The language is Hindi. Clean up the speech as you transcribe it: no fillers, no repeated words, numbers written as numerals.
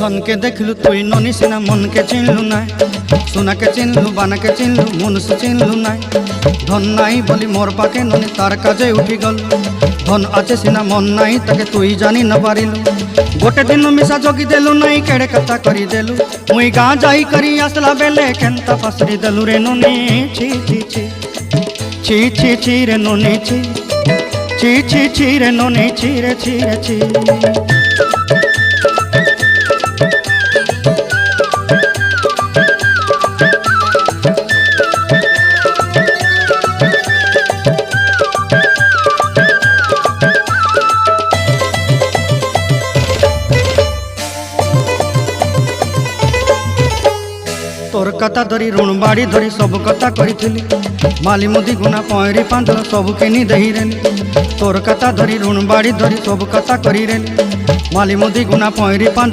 धन के देखलु तुई ननी सिना मन के चिन्हलु ना सोना के चिन्हलु बाना के चिन्हलु मनुष्य चिन्हलु ना धन नाई बोली मोर पाके ननी तार काजे उठी गल धन आचे सिना मन नाई ताके तुई जानी न पारिलु गोटे दिन मिसा जगी देलु नाई केड़े कथा करी देलु मुई गाँ जाई करी आसला बेले केंता फासरी देलु रे ननी छी छी छी छी छी छी रे ननी छी छी छी छी रे ननी छी रे छी रे छी। तोर कथा धरी ऋण बाड़ी धरी सब कथा करी माली मुदी गुना पहरी पांदर सब किनी दही रेली तोर कथा धरी ऋण बाड़ी धरी सब कथा करी रेली माली मुदी गुना पहरी पांदर